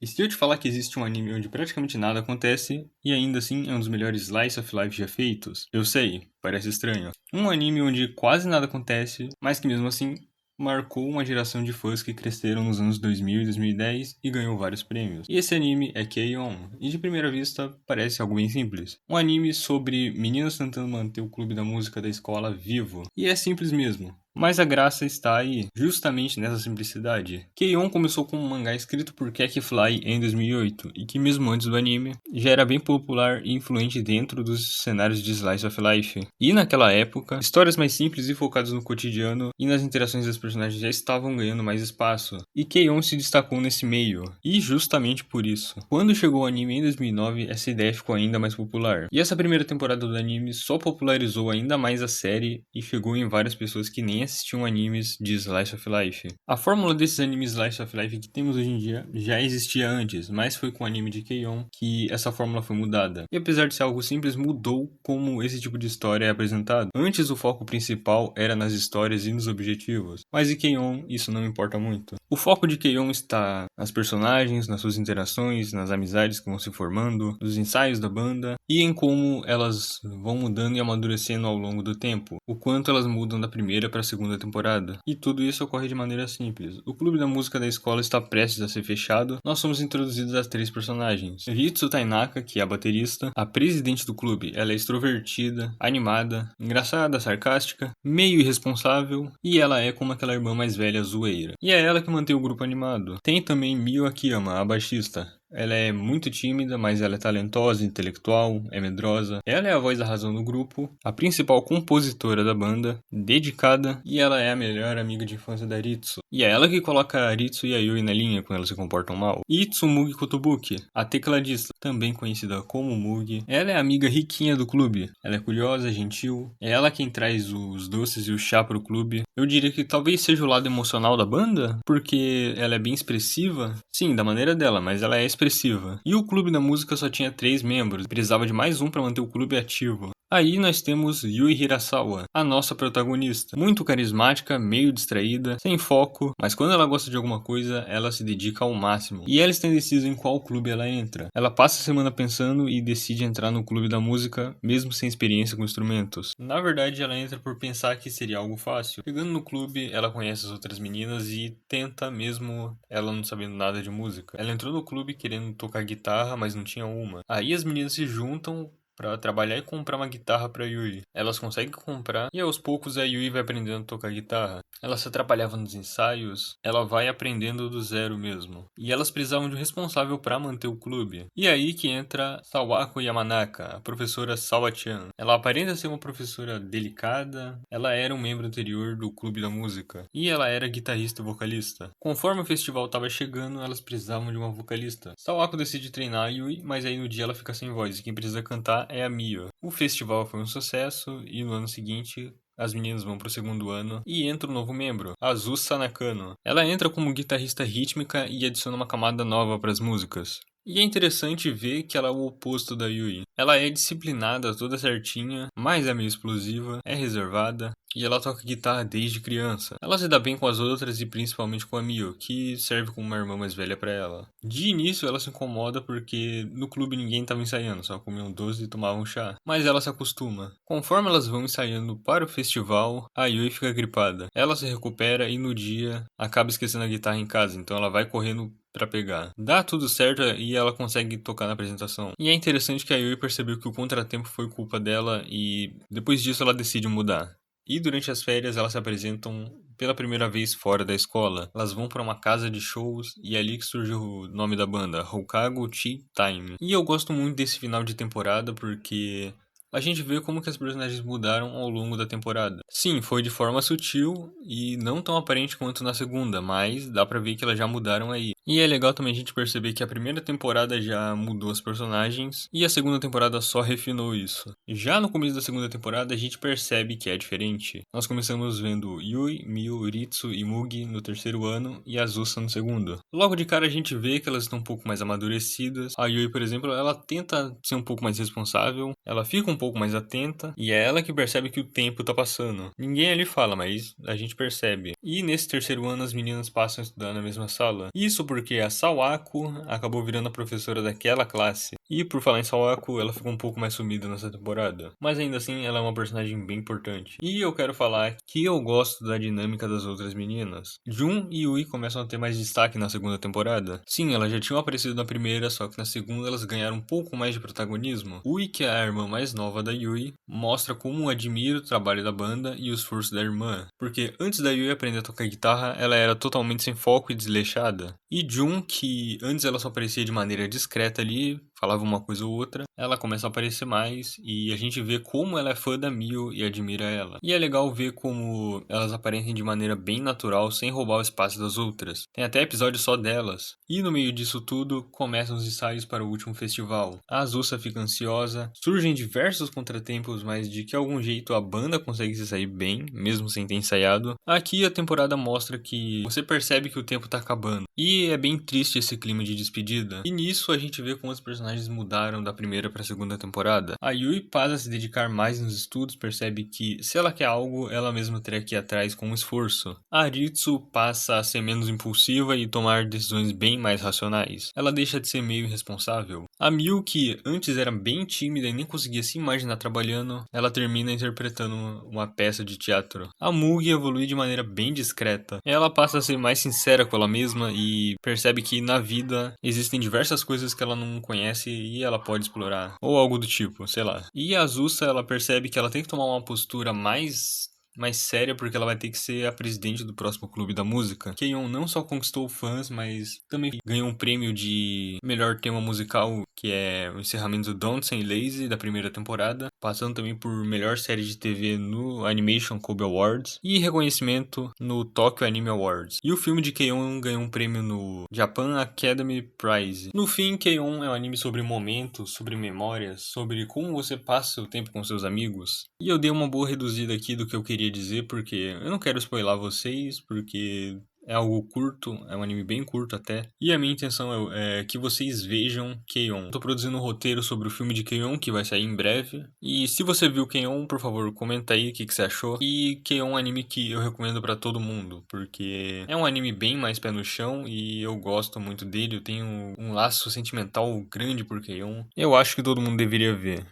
E se eu te falar que existe um anime onde praticamente nada acontece, e ainda assim é um dos melhores slice of life já feitos? Eu sei, parece estranho. Um anime onde quase nada acontece, mas que mesmo assim marcou uma geração de fãs que cresceram nos anos 2000 e 2010 e ganhou vários prêmios. E esse anime é K-On! E de primeira vista parece algo bem simples. Um anime sobre meninas tentando manter o clube da música da escola vivo. E é simples mesmo. Mas a graça está aí, justamente nessa simplicidade. K-On! Começou como um mangá escrito por Keki Fly em 2008, e que mesmo antes do anime, já era bem popular e influente dentro dos cenários de Slice of Life. E naquela época, histórias mais simples e focadas no cotidiano e nas interações das personagens já estavam ganhando mais espaço. E K-On! Se destacou nesse meio, e justamente por isso. Quando chegou o anime em 2009, essa ideia ficou ainda mais popular. E essa primeira temporada do anime só popularizou ainda mais a série e chegou em várias pessoas que nem assistiam animes de Slice of Life. A fórmula desses animes Slice of Life que temos hoje em dia já existia antes, mas foi com o anime de K-On! Que essa fórmula foi mudada. E apesar de ser algo simples, mudou como esse tipo de história é apresentado. Antes o foco principal era nas histórias e nos objetivos, mas em K-On! Isso não importa muito. O foco de K-On! Está nas personagens, nas suas interações, nas amizades que vão se formando, nos ensaios da banda e em como elas vão mudando e amadurecendo ao longo do tempo, o quanto elas mudam da primeira para a segunda temporada. E tudo isso ocorre de maneira simples. O clube da música da escola está prestes a ser fechado. Nós somos introduzidos a três personagens. Ritsu Tainaka, que é a baterista, a presidente do clube. Ela é extrovertida, animada, engraçada, sarcástica, meio irresponsável, e ela é como aquela irmã mais velha zoeira. E é ela que mantém o grupo animado. Tem também Mio Akiyama, a baixista. Ela é muito tímida, mas ela é talentosa, intelectual, é medrosa. Ela é a voz da razão do grupo, a principal compositora da banda, dedicada, e ela é a melhor amiga de infância da Ritsu. E é ela que coloca a Ritsu e a Yui na linha quando elas se comportam mal. E Tsumugi Kotobuki, a tecladista, também conhecida como Mugi. Ela é a amiga riquinha do clube. Ela é curiosa, gentil. É ela quem traz os doces e o chá pro clube. Eu diria que talvez seja o lado emocional da banda, porque ela é bem expressiva. Sim, da maneira dela, mas ela é expressiva. E o clube da música só tinha 3 membros, precisava de mais um para manter o clube ativo. Aí nós temos Yui Hirasawa, a nossa protagonista. Muito carismática, meio distraída, sem foco, mas quando ela gosta de alguma coisa, ela se dedica ao máximo. E ela está indecisa em qual clube ela entra. Ela passa a semana pensando e decide entrar no clube da música, mesmo sem experiência com instrumentos. Na verdade, ela entra por pensar que seria algo fácil. Chegando no clube, ela conhece as outras meninas e tenta mesmo ela não sabendo nada de música. Ela entrou no clube querendo tocar guitarra, mas não tinha uma. Aí as meninas se juntam pra trabalhar e comprar uma guitarra pra Yui. Elas conseguem comprar e aos poucos a Yui vai aprendendo a tocar guitarra. Ela se atrapalhava nos ensaios, ela vai aprendendo do zero mesmo. E elas precisavam de um responsável pra manter o clube. E aí que entra Sawako Yamanaka, a professora Sawa-chan. Ela aparenta ser uma professora delicada, ela era um membro anterior do clube da música. E ela era guitarrista e vocalista. Conforme o festival estava chegando, elas precisavam de uma vocalista. Sawako decide treinar a Yui, mas aí no dia ela fica sem voz e quem precisa cantar é a Mio. O festival foi um sucesso e no ano seguinte as meninas vão pro segundo ano e entra um novo membro, a Azusa Nakano. Ela entra como guitarrista rítmica e adiciona uma camada nova para as músicas. E é interessante ver que ela é o oposto da Yui. Ela é disciplinada, toda certinha, mas é meio explosiva, é reservada, e ela toca guitarra desde criança. Ela se dá bem com as outras e principalmente com a Mio, que serve como uma irmã mais velha pra ela. De início ela se incomoda porque no clube ninguém tava ensaiando, só comiam doce e tomavam chá. Mas ela se acostuma. Conforme elas vão ensaiando para o festival, a Yui fica gripada. Ela se recupera e no dia acaba esquecendo a guitarra em casa, então ela vai correndo pra pegar. Dá tudo certo e ela consegue tocar na apresentação. E é interessante que a Yui percebeu que o contratempo foi culpa dela e depois disso ela decide mudar. E durante as férias elas se apresentam pela primeira vez fora da escola. Elas vão para uma casa de shows e é ali que surge o nome da banda, Hokago Tea Time. E eu gosto muito desse final de temporada porque a gente vê como que as personagens mudaram ao longo da temporada. Sim, foi de forma sutil e não tão aparente quanto na segunda, mas dá pra ver que elas já mudaram aí. E é legal também a gente perceber que a primeira temporada já mudou os personagens e a segunda temporada só refinou isso. Já no começo da segunda temporada a gente percebe que é diferente. Nós começamos vendo Yui, Miu, Ritsu e Mugi no terceiro ano e Azusa no segundo. Logo de cara a gente vê que elas estão um pouco mais amadurecidas. A Yui, por exemplo, ela tenta ser um pouco mais responsável, ela fica um pouco mais atenta e é ela que percebe que o tempo tá passando. Ninguém ali fala, mas a gente percebe. E nesse terceiro ano as meninas passam a estudar na mesma sala. Isso porque a Sawako acabou virando a professora daquela classe. E por falar em Sawako, ela ficou um pouco mais sumida nessa temporada. Mas ainda assim, ela é uma personagem bem importante. E eu quero falar que eu gosto da dinâmica das outras meninas. Jun e Yui começam a ter mais destaque na segunda temporada. Sim, elas já tinham aparecido na primeira, só que na segunda elas ganharam um pouco mais de protagonismo. Yui, que é a irmã mais nova da Yui, mostra como admira o trabalho da banda e o esforço da irmã. Porque antes da Yui aprender a tocar guitarra, ela era totalmente sem foco e desleixada. E Jun, que antes ela só aparecia de maneira discreta ali, falava uma coisa ou outra, ela começa a aparecer mais e a gente vê como ela é fã da Mio e admira ela. E é legal ver como elas aparecem de maneira bem natural, sem roubar o espaço das outras. Tem até episódio só delas. E no meio disso tudo, começam os ensaios para o último festival. A Azusa fica ansiosa, surgem diversos contratempos, mas de que algum jeito a banda consegue se sair bem, mesmo sem ter ensaiado. Aqui a temporada mostra que você percebe que o tempo tá acabando. E é bem triste esse clima de despedida. E nisso a gente vê como os personagens mudaram da primeira para a segunda temporada. A Yui passa a se dedicar mais nos estudos, percebe que se ela quer algo, ela mesma terá que ir atrás com esforço. A Aritsu passa a ser menos impulsiva e tomar decisões bem mais racionais. Ela deixa de ser meio irresponsável. A Miu, que antes era bem tímida e nem conseguia se imaginar trabalhando, ela termina interpretando uma peça de teatro. A Mugi evolui de maneira bem discreta. Ela passa a ser mais sincera com ela mesma e percebe que na vida existem diversas coisas que ela não conhece e ela pode explorar. Ou algo do tipo, sei lá. E a Azusa, ela percebe que ela tem que tomar uma postura mais séria porque ela vai ter que ser a presidente do próximo clube da música. Keion não só conquistou fãs, mas também ganhou um prêmio de melhor tema musical, que é o encerramento do Don't Say Lazy da primeira temporada, passando também por melhor série de TV no Animation Kobe Awards e reconhecimento no Tokyo Anime Awards. E o filme de Keion ganhou um prêmio no Japan Academy Prize. No fim, Keion é um anime sobre momentos, sobre memórias, sobre como você passa seu tempo com seus amigos. E eu dei uma boa reduzida aqui do que eu queria dizer, porque eu não quero spoiler vocês, porque é algo curto, é um anime bem curto até. E a minha intenção é que vocês vejam Keion. Tô produzindo um roteiro sobre o filme de Keion, que vai sair em breve. E se você viu Keion, por favor, comenta aí o que você achou. E Keion é um anime que eu recomendo pra todo mundo, porque é um anime bem mais pé no chão e eu gosto muito dele. Eu tenho um laço sentimental grande por Keion. Eu acho que todo mundo deveria ver.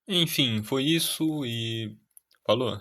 Enfim, foi isso e falou.